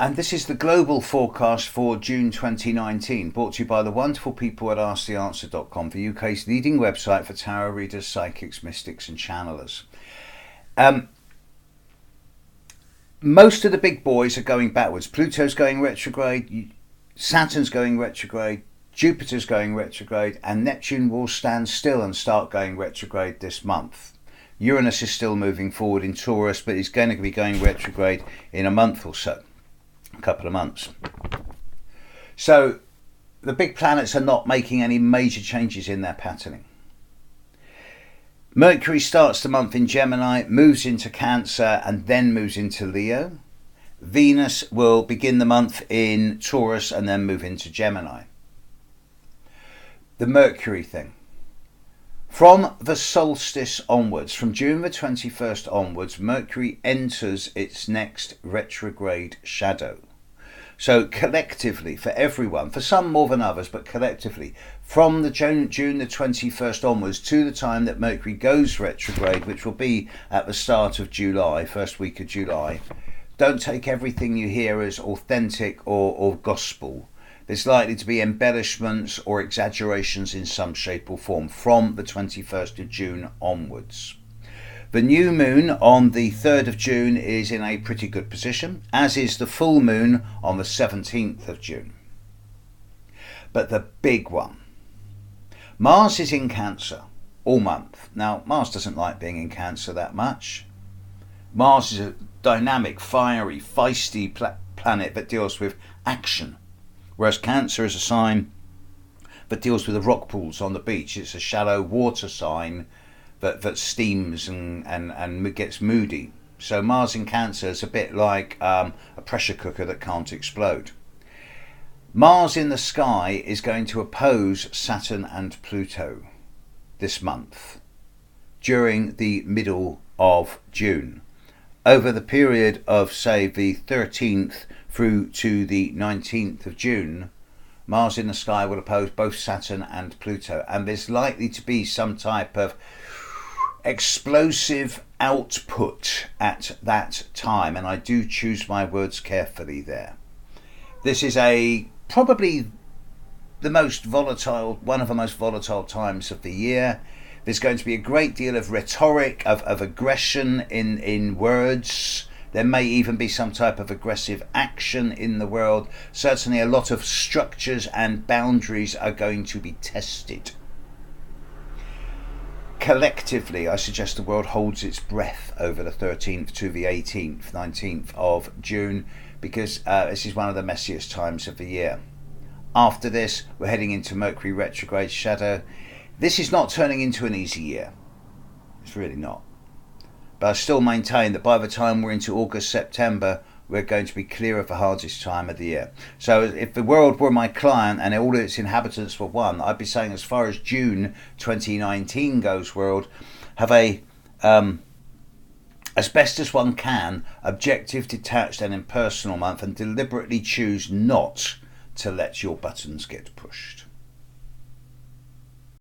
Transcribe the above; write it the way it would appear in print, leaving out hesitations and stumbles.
And this is the global forecast for June 2019, brought to you by the wonderful people at AskTheAnswer.com, the UK's leading website for tarot readers, psychics, mystics and channelers. Most of the big boys are going backwards. Pluto's going retrograde, Saturn's going retrograde, Jupiter's going retrograde, and Neptune will stand still and start going retrograde this month. Uranus is still moving forward in Taurus, but it's going to be going retrograde in a month or so, a couple of months. So the big planets are not making any major changes in their patterning. Mercury starts the month in Gemini, moves into Cancer, and then moves into Leo. Venus will begin the month in Taurus and then move into Gemini. The Mercury thing. From the solstice onwards, from June the 21st onwards, Mercury enters its next retrograde shadow. So collectively, for everyone, for some more than others, but collectively, from the June the 21st onwards to the time that Mercury goes retrograde, which will be at the start of July, first week of July, don't take everything you hear as authentic or gospel. There's likely to be embellishments or exaggerations in some shape or form from the 21st of June onwards. The new moon on the 3rd of June is in a pretty good position, as is the full moon on the 17th of June. But the big one, Mars is in Cancer all month. Now, Mars doesn't like being in Cancer that much. Mars is a dynamic, fiery, feisty planet that deals with action, whereas Cancer is a sign that deals with the rock pools on the beach. It's a shallow water sign that steams and gets moody. So Mars in Cancer is a bit like a pressure cooker that can't explode. Mars in the sky is going to oppose Saturn and Pluto this month during the middle of June. Over the period of, say, the 13th through to the 19th of June, Mars in the sky will oppose both Saturn and Pluto, and there's likely to be some type of explosive output at that time, and I do choose my words carefully there. This is probably the most volatile, one of the most volatile times of the year. There's going to be a great deal of rhetoric, of aggression in words. There may even be some type of aggressive action in the world. Certainly a lot of structures and boundaries are going to be tested. Collectively, I suggest the world holds its breath over the 13th to the 18th, 19th of June, because this is one of the messiest times of the year. After this, we're heading into Mercury retrograde shadow. This is not turning into an easy year. It's really not. But I still maintain that by the time we're into August, September, we're going to be clear of the hardest time of the year. So if the world were my client and all its inhabitants were one, I'd be saying, as far as June 2019 goes, world, have a, as best as one can, objective, detached and impersonal month, and deliberately choose not to let your buttons get pushed.